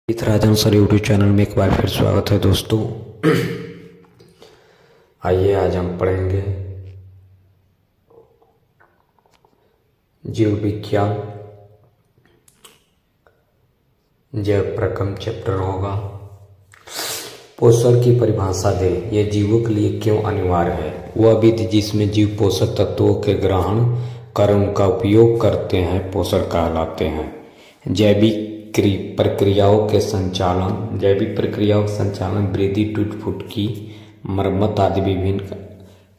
राजन sir YouTube channel में एक बार फिर स्वागत है दोस्तों। आइए आज हम पढ़ेंगे जीव विज्ञान जैव प्रक्रम चैप्टर होगा। पोषण की परिभाषा दे। यह जीवों के लिए क्यों अनिवार्य है? वह विधि जिसमें जीव पोषक तत्वों के ग्रहण कर उनका उपयोग करते हैं पोषण कहलाते हैं। जैविक प्रक्रियाओं के संचालन वृद्धि, टूट फूट की मरम्मत आदि विभिन्न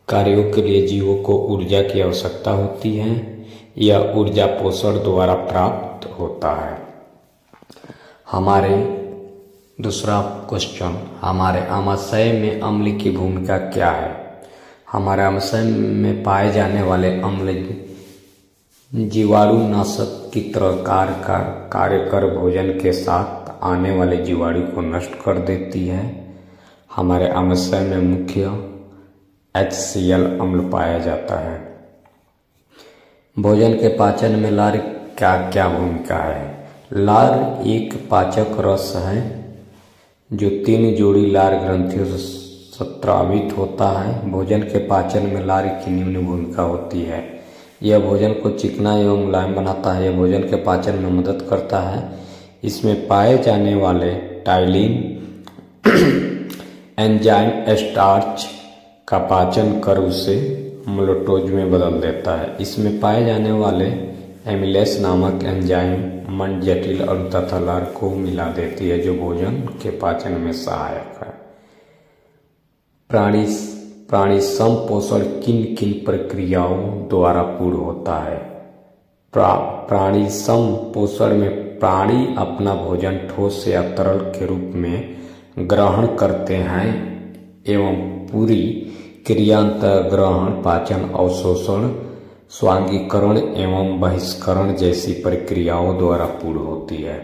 कार्यों के लिए जीवों को ऊर्जा की आवश्यकता होती है। यह ऊर्जा पोषण द्वारा प्राप्त होता है। दूसरा क्वेश्चन, हमारे आमाशय में अम्ल की भूमिका क्या है? हमारे आमाशय में पाए जाने वाले अम्ल जीवाणुनाशक की तरह कार्य कर भोजन के साथ आने वाले जीवाणु को नष्ट कर देती है। हमारे आमाशय में मुख्य HCl अम्ल पाया जाता है। भोजन के पाचन में लार क्या भूमिका है? लार एक पाचक रस है जो 3 जोड़ी लार ग्रंथियों से स्रावित होता है। भोजन के पाचन में लार की निम्न भूमिका होती है। यह भोजन को चिकना एवं मुलायम बनाता है। यह भोजन के पाचन में मदद करता है। इसमें पाए जाने वाले टाइलिन एंजाइम स्टार्च का पाचन कर उसे मोलटोज में बदल देता है। इसमें पाए जाने वाले एमिलेस नामक एंजाइम मंड जटिल अणु तथा लार को मिला देती है जो भोजन के पाचन में सहायक है। प्राणी संपोषण किन किन प्रक्रियाओं द्वारा पूर्ण होता है? प्राणी संपोषण में प्राणी अपना भोजन ठोस या तरल के रूप में ग्रहण करते हैं एवं पूरी क्रियांतर ग्रहण, पाचन, अवशोषण, स्वांगीकरण एवं बहिष्करण जैसी प्रक्रियाओं द्वारा पूर्ण होती है।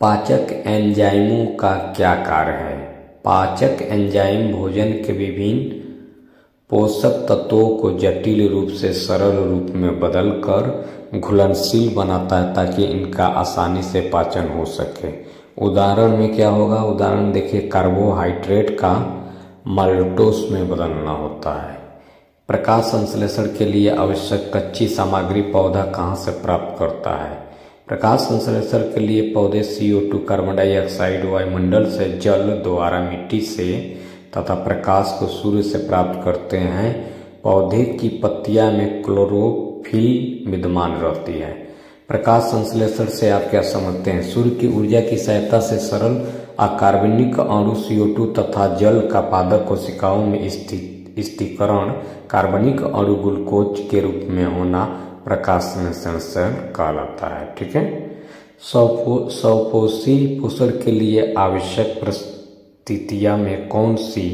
पाचक एंजाइमों का क्या कार्य है? पाचक एंजाइम भोजन के विभिन्न पोषक तत्वों को जटिल रूप से सरल रूप में बदलकर घुलनशील बनाता है ताकि इनका आसानी से पाचन हो सके। उदाहरण में क्या होगा? उदाहरण देखिए, कार्बोहाइड्रेट का माल्टोस में बदलना होता है। प्रकाश संश्लेषण के लिए आवश्यक कच्ची सामग्री पौधा कहाँ से प्राप्त करता है? प्रकाश संश्लेषण के लिए पौधे CO2 कार्बन डाइऑक्साइड वायुमंडल से, जल द्वारा, मिट्टी से तथा प्रकाश को सूर्य से प्राप्त करते हैं। पौधे की पत्तियां में क्लोरोफिल विद्यमान रहती है। प्रकाश संश्लेषण से आप क्या समझते हैं? सूर्य की ऊर्जा की सहायता से सरल अकार्बनिक अणु CO2 तथा जल का पादप कोशिकाओं में स्थिरीकरण, कार्बनिक अणु ग्लूकोज के रूप में होना प्रकाश संश्लेषण कहलाता है। ठीक है। स्वपोषी पोषण के लिए आवश्यक परिस्थितियां में कौन सी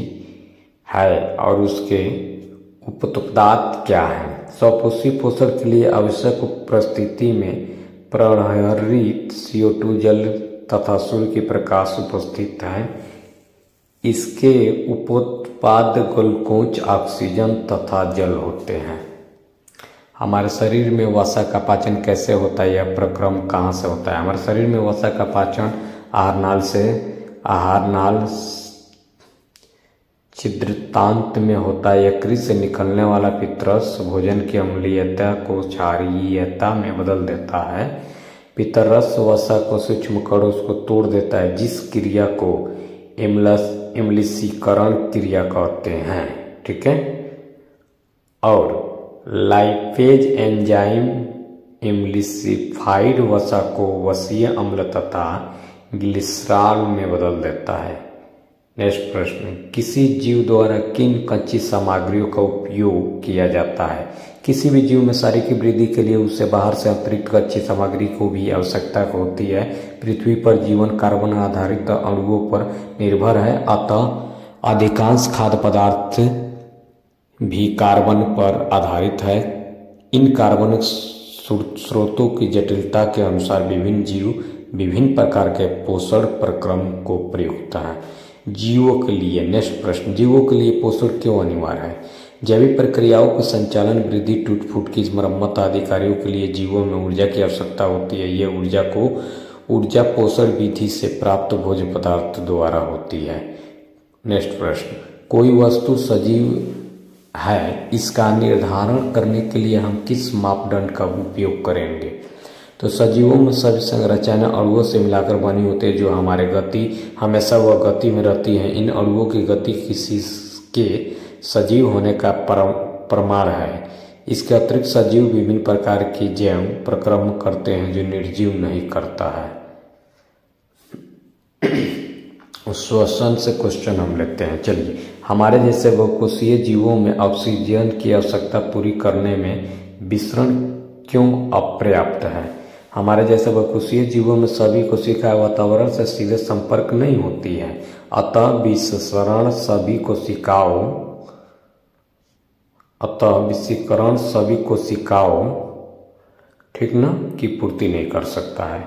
है और उसके उपपदार्थ क्या है? स्वपोषी पोषण के लिए आवश्यक परिस्थिति में प्रहरित CO2, जल तथा सूर्य की प्रकाश उपस्थित है। इसके उपोत्पाद ग्लूकोज, ऑक्सीजन तथा जल होते हैं। हमारे शरीर में वसा का पाचन कैसे होता है? यह प्रक्रम कहाँ से होता है? हमारे शरीर में वसा का पाचन आहारनाल छिद्रतांत में होता है। यकृत से निकलने वाला पित्तरस भोजन की अम्लीयता को क्षारीयता में बदल देता है। पित्तरस वसा को सूक्ष्म कणों को तोड़ देता है, जिस क्रिया को एम्लीसीकरण क्रिया कहते हैं। ठीक है। और लाइपेज एंजाइम एम्लिसिफाइड वसा को वसीय अम्ल तथा ग्लिसरॉल में बदल देता है। नेक्स्ट प्रश्न, किसी जीव द्वारा किन कच्ची सामग्रियों का उपयोग किया जाता है? किसी भी जीव में शारीरिक वृद्धि के लिए उसे बाहर से अतिरिक्त कच्ची सामग्री को भी आवश्यकता होती है। पृथ्वी पर जीवन कार्बन आधारित अणुओं पर निर्भर है, अतः अधिकांश खाद्य पदार्थ भी कार्बन पर आधारित है। इन कार्बन स्रोतों की जटिलता के अनुसार विभिन्न जीव विभिन्न प्रकार के पोषण प्रक्रम को प्रयुक्त है। जीवों के लिए, नेक्स्ट प्रश्न, जीवों के लिए पोषण क्यों अनिवार्य है? जैविक प्रक्रियाओं के संचालन, वृद्धि, टूट फूट की मरम्मत आदि कार्यों के लिए जीवों में ऊर्जा की आवश्यकता होती है। यह ऊर्जा को ऊर्जा पोषण विधि से प्राप्त भोज्य पदार्थ द्वारा होती है। नेक्स्ट प्रश्न, कोई वस्तु सजीव है, इसका निर्धारण करने के लिए हम किस मापदंड का उपयोग करेंगे? तो सजीवों में सभी संरचनाएं अणुओं से मिलाकर बनी होती है, जो हमारे गति हमेशा वह गति में रहती है। इन अणुओं की गति किसी के सजीव होने का प्रमाण है। इसके अतिरिक्त सजीव विभिन्न प्रकार की जैव प्रक्रम करते हैं जो निर्जीव नहीं करता है। श्वसन से क्वेश्चन हम लेते हैं। चलिए, हमारे जैसे बहुकोषीय जीवों में ऑक्सीजन की आवश्यकता पूरी करने में विसरण क्यों अपर्याप्त है? हमारे जैसे बहुकोषीय जीवों में सभी कोशिकाएं वातावरण से सीधे संपर्क नहीं होती है, अतः विसरण सभी कोशिकाओं ठीक ना की पूर्ति नहीं कर सकता है।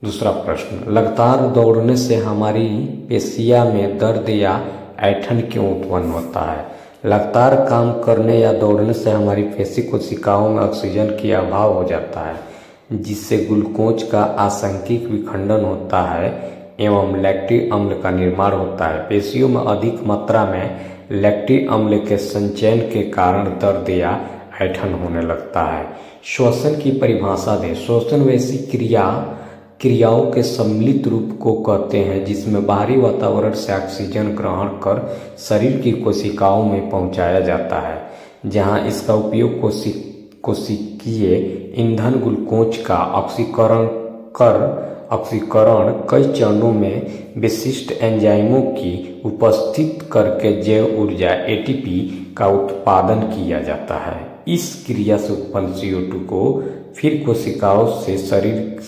दूसरा प्रश्न, लगातार दौड़ने से हमारी पेशियों में दर्द या ऐंठन क्यों उत्पन्न होता है? लगातार काम करने या दौड़ने से हमारी पेशी कोशिकाओं में ऑक्सीजन की अभाव हो जाता है, जिससे ग्लूकोज का आंशिक विखंडन होता है एवं लैक्टिक अम्ल का निर्माण होता है। पेशियों में अधिक मात्रा में लैक्टिक अम्ल के संचयन के कारण दर्द या ऐंठन होने लगता है। श्वसन की परिभाषा दें। श्वसन वैसी क्रियाओं के सम्मिलित रूप को कहते हैं जिसमें बाहरी वातावरण से ऑक्सीजन ग्रहण कर शरीर की कोशिकाओं में पहुंचाया जाता है, जहां इसका उपयोग कोशिकीय ईंधन ग्लूकोज का ऑक्सीकरण कई चरणों में विशिष्ट एंजाइमों की उपस्थित करके जैव ऊर्जा एटीपी का उत्पादन किया जाता है। इस क्रिया से उत्पन्न CO2 को फिर कोशिकाओं से शरीर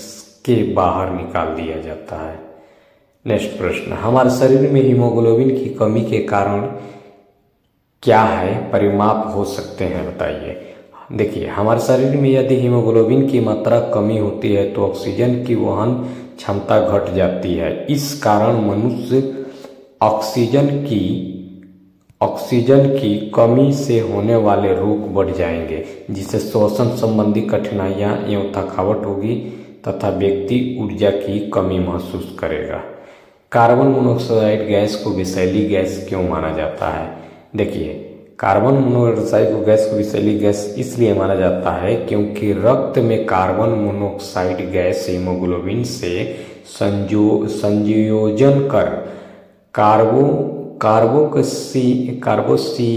के बाहर निकाल दिया जाता है। नेक्स्ट प्रश्न, हमारे शरीर में हीमोग्लोबिन की कमी के कारण क्या है परिमाप हो सकते हैं, बताइए। देखिए, हमारे शरीर में यदि हीमोग्लोबिन की मात्रा कमी होती है तो ऑक्सीजन की वहन क्षमता घट जाती है। इस कारण मनुष्य ऑक्सीजन की कमी से होने वाले रोग बढ़ जाएंगे, जिससे श्वसन संबंधी कठिनाइयां एवं थकावट होगी तथा व्यक्ति ऊर्जा की कमी महसूस करेगा। कार्बन मोनोऑक्साइड गैस को विषैली गैस क्यों माना जाता है? देखिए, कार्बन मोनोऑक्साइड गैस को विषैली गैस इसलिए माना जाता है क्योंकि रक्त में कार्बन मोनोऑक्साइड गैस हीमोग्लोबिन से संयोजन कर कार्बोक्सी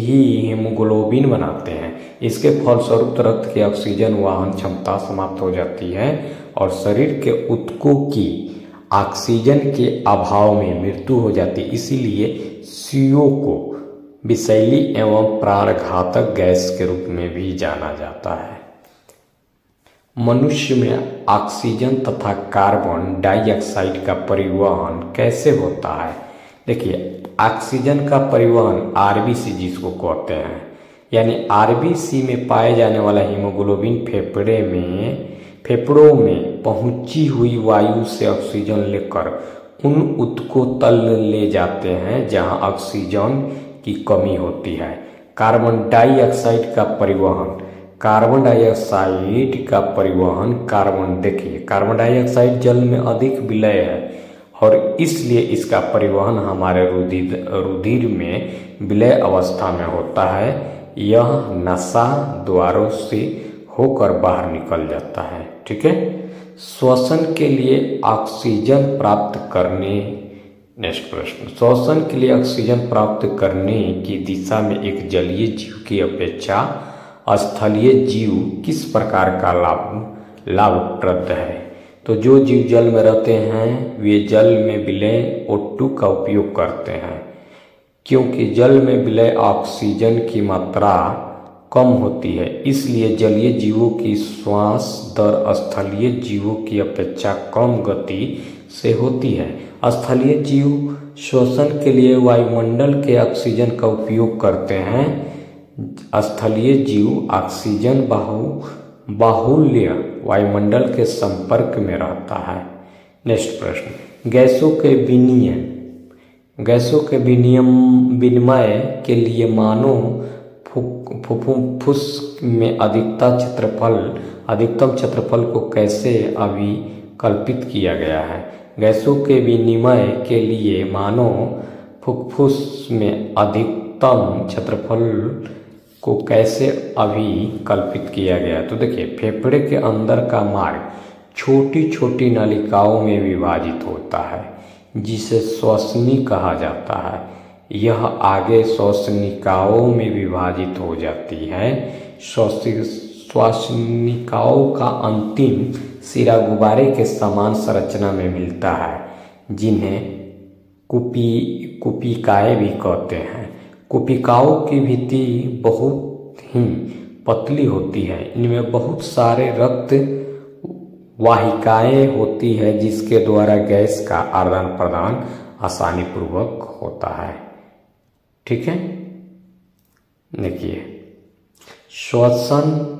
हीमोग्लोबिन बनाते हैं। इसके फलस्वरूप रक्त की ऑक्सीजन वहन क्षमता समाप्त हो जाती है और शरीर के ऊतकों की ऑक्सीजन के अभाव में मृत्यु हो जाती है। इसीलिए CO को विषैली एवं प्राणघातक गैस के रूप में भी जाना जाता है। मनुष्य में ऑक्सीजन तथा कार्बन डाइऑक्साइड का परिवहन कैसे होता है? देखिए, ऑक्सीजन का परिवहन RBC जिसको कहते हैं, यानी RBC में पाए जाने वाला हीमोग्लोबिन फेफड़ों में पहुंची हुई वायु से ऑक्सीजन लेकर उन ऊतकों तल ले जाते हैं जहां ऑक्सीजन की कमी होती है। कार्बन डाइऑक्साइड का परिवहन देखिए, कार्बन डाइऑक्साइड जल में अधिक विलय है और इसलिए इसका परिवहन हमारे रुधिर में विलय अवस्था में होता है। यह नसा द्वारों से होकर बाहर निकल जाता है। ठीक है। श्वसन के लिए ऑक्सीजन प्राप्त करने नेक्स्ट प्रश्न, श्वसन के लिए ऑक्सीजन प्राप्त करने की दिशा में एक जलीय जीव की अपेक्षा स्थलीय जीव किस प्रकार का लाभप्रद है? तो जो जीव जल में रहते हैं वे जल में विलय O2 का उपयोग करते हैं, क्योंकि जल में विलय ऑक्सीजन की मात्रा कम होती है। इसलिए जलीय जीवों की श्वास दर स्थलीय जीवों की अपेक्षा कम गति से होती है। स्थलीय जीव श्वसन के लिए वायुमंडल के ऑक्सीजन का उपयोग करते हैं। स्थलीय जीव ऑक्सीजन बाहुल्य वायुमंडल के संपर्क में रहता है। नेक्स्ट प्रश्न, गैसों के विनिमय के लिए मानव फुफ्फुस में अधिकतम क्षेत्रफल को कैसे कल्पित किया गया है। गैसों के विनिमय के लिए मानव फुफ्फुस में अधिकतम क्षेत्रफल को कैसे अभिकल्पित किया गया? तो देखिए, फेफड़े के अंदर का मार्ग छोटी छोटी नलिकाओं में विभाजित होता है जिसे श्वसनी कहा जाता है। यह आगे श्वसनिकाओं में विभाजित हो जाती है। श्वसनिकाओं का अंतिम सिरा गुब्बारे के समान संरचना में मिलता है, जिन्हें कुपिकाएं भी कहते हैं। कुपिकाओं की भित्ति बहुत ही पतली होती है। इनमें बहुत सारे रक्त वाहिकाएं होती है जिसके द्वारा गैस का आदान प्रदान आसानी पूर्वक होता है। ठीक है, देखिए, श्वसन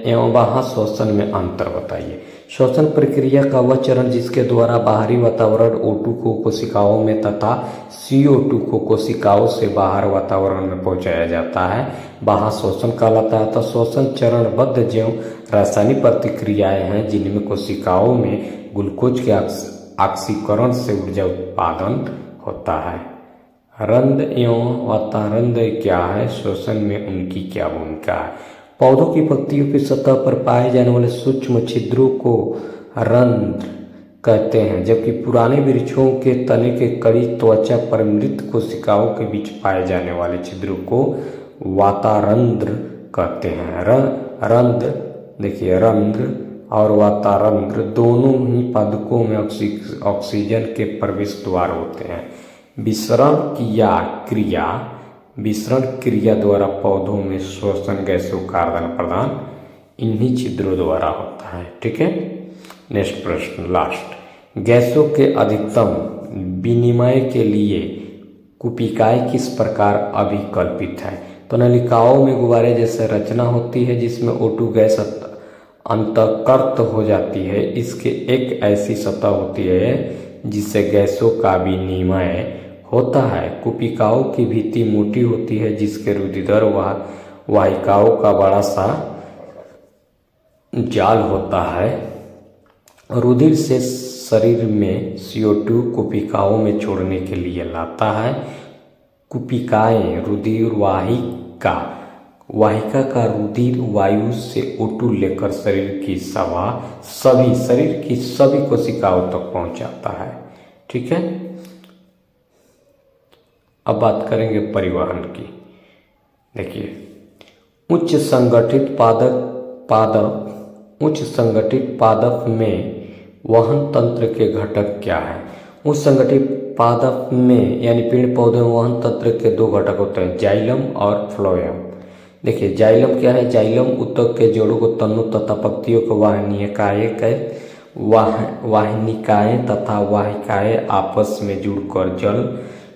एवं बाह्य श्वसन में अंतर बताइए। श्वसन प्रक्रिया का वह चरण जिसके द्वारा बाहरी वातावरण O2 को कोशिकाओं में तथा CO2 को कोशिकाओं से बाहर वातावरण में पहुंचाया जाता है, बाह्य श्वसन कहलाता है। तो श्वसन चरणबद्ध जो रासायनिक प्रतिक्रियाएं हैं जिनमें कोशिकाओं में ग्लूकोज के ऑक्सीकरण से ऊर्जा उत्पादन होता है। रंध्र एवं वातारंध्र क्या है? श्वसन में उनकी क्या भूमिका है? पौधों की पत्तियों की सतह पर पाए जाने वाले सूक्ष्म छिद्रों को रंध्र कहते हैं, जबकि पुराने वृक्षों के तने के कड़ी त्वचा पर मृत कोशिकाओं के बीच पाए जाने वाले छिद्रों को वातारंध्र कहते हैं। रंध्र, देखिए, रंध्र और वातारंध्र दोनों ही पादपों में ऑक्सीजन के प्रवेश द्वार होते हैं। विसरण क्रिया द्वारा पौधों में श्वसन गैसों का आदान प्रदान इन्हीं छिद्रों द्वारा होता है। ठीक है, नेक्स्ट प्रश्न, लास्ट। गैसों के अधिकतम विनिमय के लिए कुपिकाएं किस प्रकार अभिकल्पित है? तो नलिकाओं में गुब्बारे जैसे रचना होती है जिसमें O2 गैस अंतर्गत हो जाती है। इसके एक ऐसी सतह होती है जिससे गैसों का विनिमय होता है। कुपिकाओं की भित्ति मोटी होती है जिसके रुधिर वाहिकाओं का बड़ा सा जाल होता है। रुधिर से शरीर में CO2 कुपिकाओं में छोड़ने के लिए लाता है। कुपिकाएं रुधिर वाहिका का रुधिर वायु से O2 लेकर शरीर की सभी कोशिकाओं तक पहुंचाता है। ठीक है, अब बात करेंगे परिवहन की। देखिए, उच्च संगठित पादप में वहन तंत्र के घटक क्या है? उच्च संगठित पादप में यानी पेड़ पौधे में वहन तंत्र के दो घटक होते हैं, जाइलम और फ्लोएम। देखिए, जाइलम क्या है? जाइलम ऊतक के जोड़ों को तनों तथा पत्तियों को वाहिनिकाएं तथा वाहिकाएं आपस में जुड़कर जल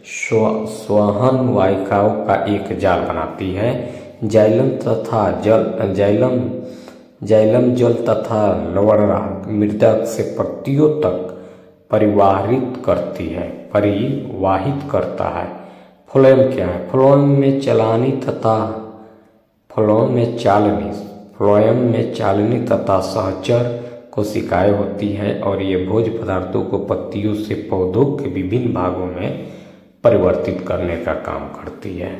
संवहन वाहिकाओं का एक जाल बनाती है। जाइलम जल तथा लवणा मृदा से पत्तियों तक परिवाहित करता है। फ्लोएम क्या है? फ्लोएम में चालनी तथा सहचर कोशिकाएं होती हैं और ये भोज्य पदार्थों को पत्तियों से पौधों के विभिन्न भागों में परिवर्तित करने का काम करती है।